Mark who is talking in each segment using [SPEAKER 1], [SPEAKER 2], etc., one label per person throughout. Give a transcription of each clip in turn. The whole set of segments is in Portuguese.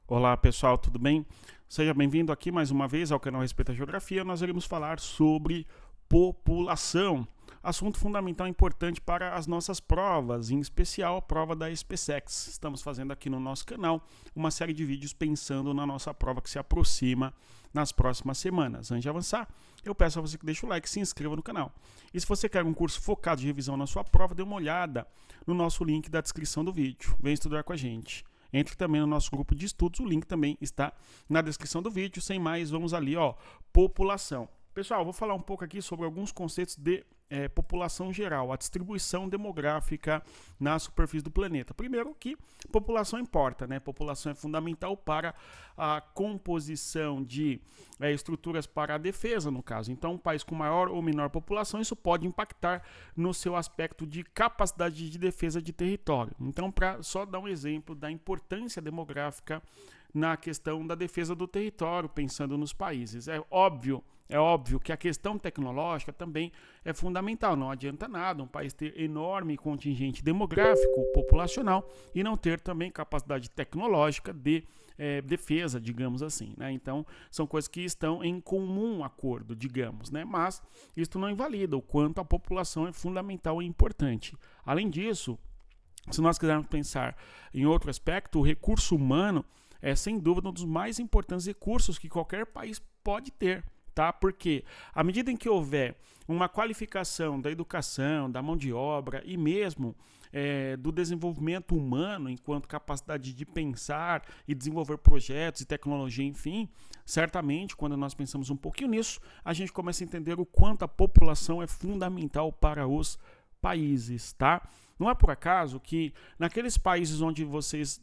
[SPEAKER 1] Olá pessoal, tudo bem? Seja bem-vindo aqui mais uma vez ao canal Respeita a Geografia. Nós iremos falar sobre população, assunto fundamental e importante para as nossas provas, em especial a prova da SpaceX. Estamos fazendo aqui no nosso canal uma série de vídeos pensando na nossa prova que se aproxima nas próximas semanas. Antes de avançar, eu peço a você que deixe o like e se inscreva no canal. E se você quer um curso focado de revisão na sua prova, dê uma olhada no nosso link da descrição do vídeo. Vem estudar com a gente. Entre também no nosso grupo de estudos, o link também está na descrição do vídeo. Sem mais, vamos ali, ó, população. Pessoal, vou falar um pouco aqui sobre alguns conceitos de população geral, a distribuição demográfica na superfície do planeta. Primeiro que população importa, né? População é fundamental para a composição de estruturas para a defesa, no caso. Então, um país com maior ou menor população, isso pode impactar no seu aspecto de capacidade de defesa de território. Então, para só dar um exemplo da importância demográfica na questão da defesa do território, pensando nos países. É óbvio que a questão tecnológica também é fundamental. Não adianta nada um país ter enorme contingente demográfico, populacional, e não ter também capacidade tecnológica de defesa, digamos assim, né? Então, são coisas que estão em comum acordo, digamos, né? Mas isso não invalida o quanto a população é fundamental e importante. Além disso, se nós quisermos pensar em outro aspecto, o recurso humano é sem dúvida um dos mais importantes recursos que qualquer país pode ter. Tá? Porque à medida em que houver uma qualificação da educação, da mão de obra e mesmo do desenvolvimento humano enquanto capacidade de pensar e desenvolver projetos e tecnologia, enfim, certamente quando nós pensamos um pouquinho nisso, a gente começa a entender o quanto a população é fundamental para os países, tá? Não é por acaso que naqueles países onde vocês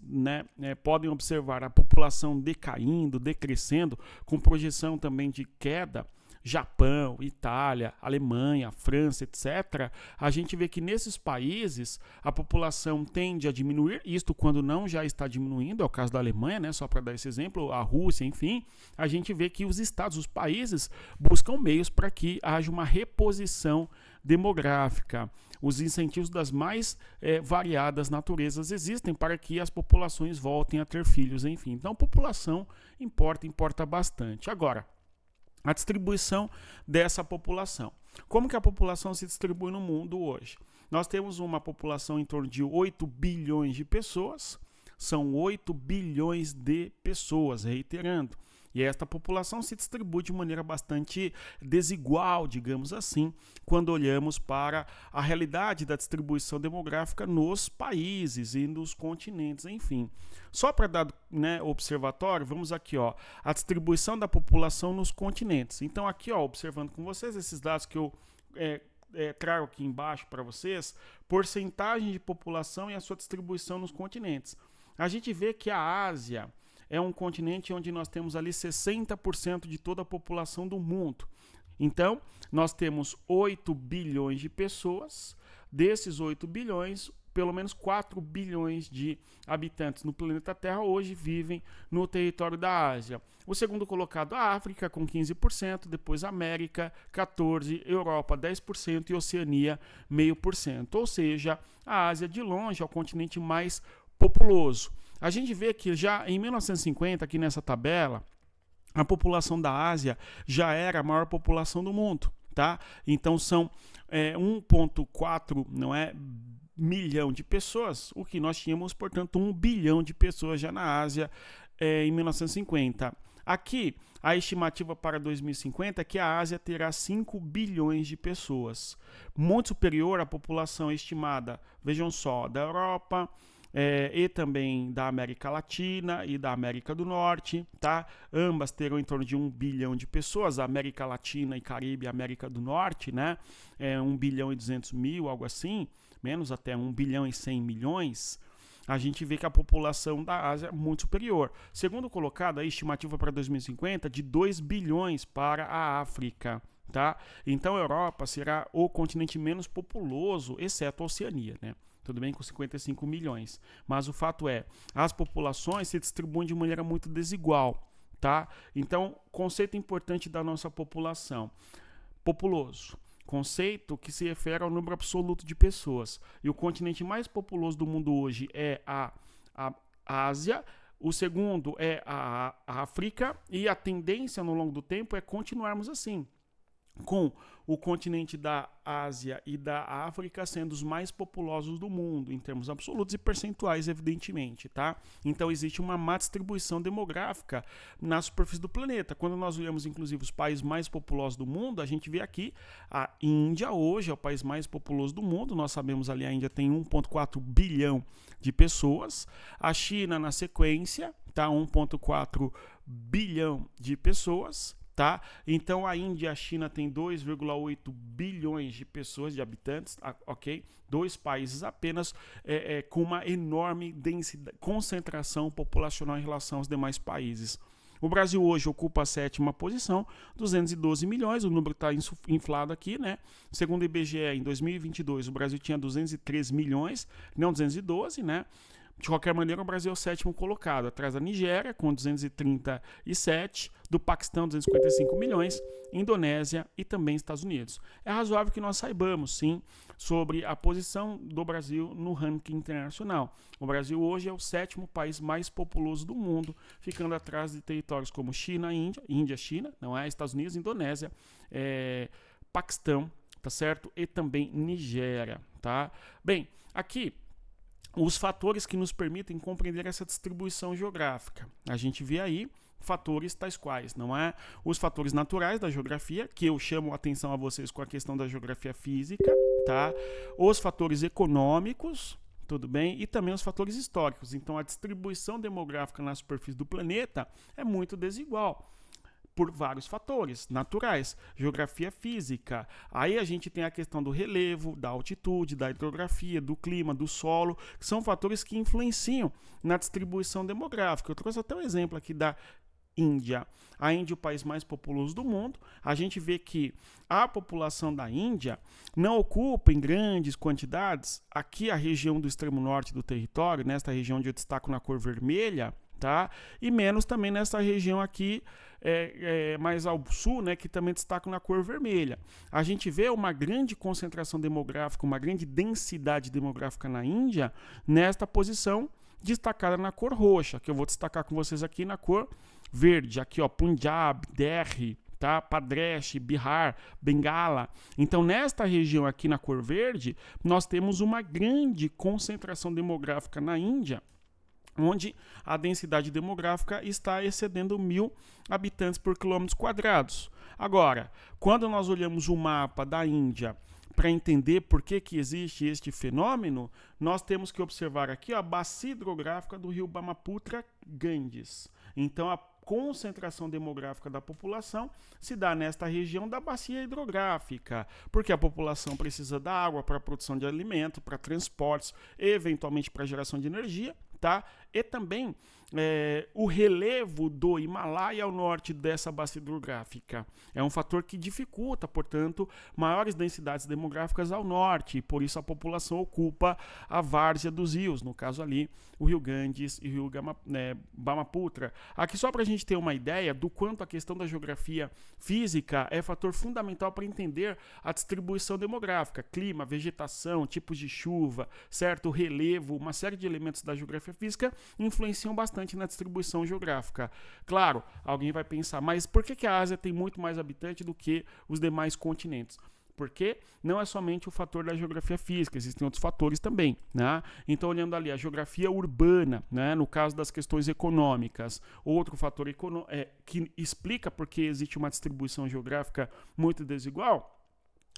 [SPEAKER 1] podem observar a população decaindo, decrescendo, com projeção também de queda, Japão, Itália, Alemanha, França, etc., a gente vê que nesses países a população tende a diminuir, isto quando não já está diminuindo, é o caso da Alemanha, né, só para dar esse exemplo, a Rússia, enfim, a gente vê que os estados, os países, buscam meios para que haja uma reposição demográfica. Os incentivos das mais variadas naturezas existem para que as populações voltem a ter filhos, enfim. Então, população importa bastante. Agora, a distribuição dessa população. Como que a população se distribui no mundo hoje? Nós temos uma população em torno de 8 bilhões de pessoas, são 8 bilhões de pessoas, reiterando. E esta população se distribui de maneira bastante desigual, digamos assim, quando olhamos para a realidade da distribuição demográfica nos países e nos continentes, enfim. Só para dar observatório, vamos aqui, ó, a distribuição da população nos continentes. Então aqui, ó, observando com vocês esses dados que eu trago aqui embaixo para vocês, porcentagem de população e a sua distribuição nos continentes. A gente vê que a Ásia é um continente onde nós temos ali 60% de toda a população do mundo. Então, nós temos 8 bilhões de pessoas. Desses 8 bilhões, pelo menos 4 bilhões de habitantes no planeta Terra hoje vivem no território da Ásia. O segundo colocado, a África, com 15%, depois a América, 14%, Europa, 10% e Oceania, 0,5%. Ou seja, a Ásia, de longe, é o continente mais populoso. A gente vê que já em 1950, aqui nessa tabela, a população da Ásia já era a maior população do mundo, tá? Então são 1,4, não é, milhão de pessoas, o que nós tínhamos, portanto, 1 bilhão de pessoas já na Ásia em 1950. Aqui, a estimativa para 2050 é que a Ásia terá 5 bilhões de pessoas, muito superior à população estimada, vejam só, da Europa, e também da América Latina e da América do Norte, tá? Ambas terão em torno de 1 bilhão de pessoas, a América Latina e Caribe, a América do Norte, né? 1 bilhão e 200 mil, algo assim, menos até 1 bilhão e 100 milhões. A gente vê que a população da Ásia é muito superior. Segundo colocado, a estimativa para 2050 de 2 bilhões para a África. Tá? Então a Europa será o continente menos populoso, exceto a Oceania, né? Tudo bem, com 55 milhões. Mas o fato é, as populações se distribuem de maneira muito desigual. Tá? Então, conceito importante da nossa população. Populoso. Conceito que se refere ao número absoluto de pessoas. E o continente mais populoso do mundo hoje é a Ásia. O segundo é a África, e a tendência no longo do tempo é continuarmos assim, com o continente da Ásia e da África sendo os mais populosos do mundo, em termos absolutos e percentuais, evidentemente, tá? Então existe uma má distribuição demográfica na superfície do planeta. Quando nós olhamos, inclusive, os países mais populosos do mundo, a gente vê aqui a Índia hoje é o país mais populoso do mundo. Nós sabemos ali a Índia tem 1,4 bilhão de pessoas. A China na sequência, tá? 1,4 bilhão de pessoas. Tá? Então a Índia e a China têm 2,8 bilhões de pessoas, de habitantes, ok? Dois países apenas com uma enorme densidade, concentração populacional em relação aos demais países. O Brasil hoje ocupa a 7ª posição, 212 milhões, o número está inflado aqui, né? Segundo o IBGE, em 2022, o Brasil tinha 203 milhões, não 212, né? De qualquer maneira, o Brasil é o 7º colocado, atrás da Nigéria, com 237, do Paquistão, 255 milhões, Indonésia e também Estados Unidos. É razoável que nós saibamos, sim, sobre a posição do Brasil no ranking internacional. O Brasil hoje é o 7º país mais populoso do mundo, ficando atrás de territórios como China, Índia, China, não é? Estados Unidos, Indonésia, Paquistão, tá certo? E também Nigéria, tá? Bem, aqui os fatores que nos permitem compreender essa distribuição geográfica. A gente vê aí fatores tais quais, não é? Os fatores naturais da geografia, que eu chamo a atenção a vocês com a questão da geografia física, tá? Os fatores econômicos, tudo bem? E também os fatores históricos. Então, a distribuição demográfica na superfície do planeta é muito desigual, por vários fatores naturais, geografia física. Aí a gente tem a questão do relevo, da altitude, da hidrografia, do clima, do solo, que são fatores que influenciam na distribuição demográfica. Eu trouxe até um exemplo aqui da Índia. A Índia é o país mais populoso do mundo. A gente vê que a população da Índia não ocupa em grandes quantidades aqui a região do extremo norte do território, nesta região onde eu destaco na cor vermelha, tá? E menos também nessa região aqui mais ao sul, né, que também destaco na cor vermelha. A gente vê uma grande concentração demográfica, uma grande densidade demográfica na Índia, nesta posição destacada na cor roxa, que eu vou destacar com vocês aqui na cor verde. Aqui, ó, Punjab, Delhi, tá? Pradesh, Bihar, Bengala. Então, nesta região aqui na cor verde, nós temos uma grande concentração demográfica na Índia, onde a densidade demográfica está excedendo 1.000 habitantes por quilômetros quadrados. Agora, quando nós olhamos o mapa da Índia para entender por que existe este fenômeno, nós temos que observar aqui a bacia hidrográfica do rio Brahmaputra-Ganges. Então, a concentração demográfica da população se dá nesta região da bacia hidrográfica, porque a população precisa da água para a produção de alimento, para transportes, eventualmente para geração de energia, tá? E também o relevo do Himalaia ao norte dessa bacia hidrográfica é um fator que dificulta, portanto, maiores densidades demográficas ao norte, e por isso a população ocupa a várzea dos rios, no caso ali o rio Ganges e o rio Brahmaputra. Aqui só para a gente ter uma ideia do quanto a questão da geografia física é fator fundamental para entender a distribuição demográfica, clima, vegetação, tipos de chuva, certo? Relevo, uma série de elementos da geografia física influenciam bastante na distribuição geográfica. Claro, alguém vai pensar, mas por que a Ásia tem muito mais habitante do que os demais continentes? Porque não é somente o fator da geografia física, existem outros fatores também, né? Então, olhando ali a geografia urbana, né? No caso das questões econômicas, outro fator que explica por que existe uma distribuição geográfica muito desigual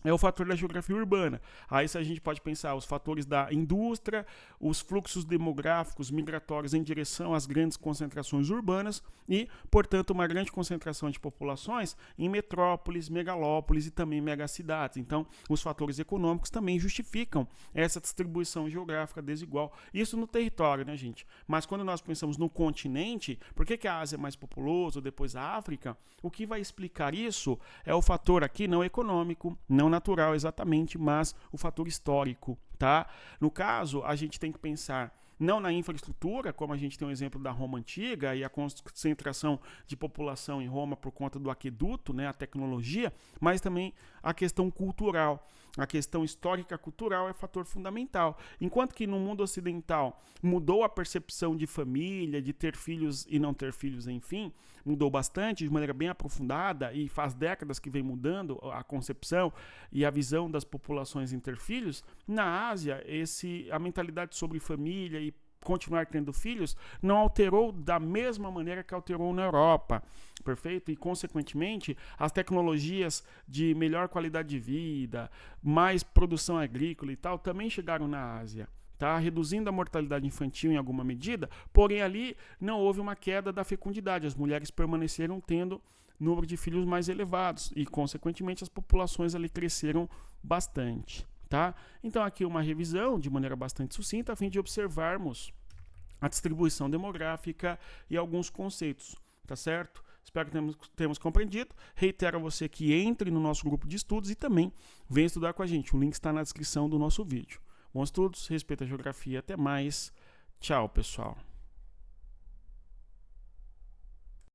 [SPEAKER 1] é o fator da geografia urbana. Aí a gente pode pensar os fatores da indústria, os fluxos demográficos migratórios em direção às grandes concentrações urbanas e, portanto, uma grande concentração de populações em metrópoles, megalópolis e também megacidades. Então, os fatores econômicos também justificam essa distribuição geográfica desigual. Isso no território, né, gente? Mas quando nós pensamos no continente, por que a Ásia é mais populosa, depois a África? O que vai explicar isso é o fator aqui não econômico, não natural exatamente, mas o fator histórico, tá? No caso, a gente tem que pensar não na infraestrutura, como a gente tem o exemplo da Roma Antiga e a concentração de população em Roma por conta do aqueduto, né, a tecnologia, mas também a questão cultural. A questão histórica cultural é fator fundamental. Enquanto que no mundo ocidental mudou a percepção de família, de ter filhos e não ter filhos, enfim, mudou bastante, de maneira bem aprofundada, e faz décadas que vem mudando a concepção e a visão das populações em ter filhos. Na Ásia, a mentalidade sobre família e continuar tendo filhos não alterou da mesma maneira que alterou na Europa, perfeito? E, consequentemente, as tecnologias de melhor qualidade de vida, mais produção agrícola e tal, também chegaram na Ásia, tá? Reduzindo a mortalidade infantil em alguma medida, porém ali não houve uma queda da fecundidade, as mulheres permaneceram tendo número de filhos mais elevados e, consequentemente, as populações ali cresceram bastante. Tá? Então aqui uma revisão de maneira bastante sucinta a fim de observarmos a distribuição demográfica e alguns conceitos, tá certo? Espero que tenhamos compreendido. Reitero a você que entre no nosso grupo de estudos e também venha estudar com a gente. O link está na descrição do nosso vídeo. Bons estudos, respeito à geografia, até mais. Tchau, pessoal.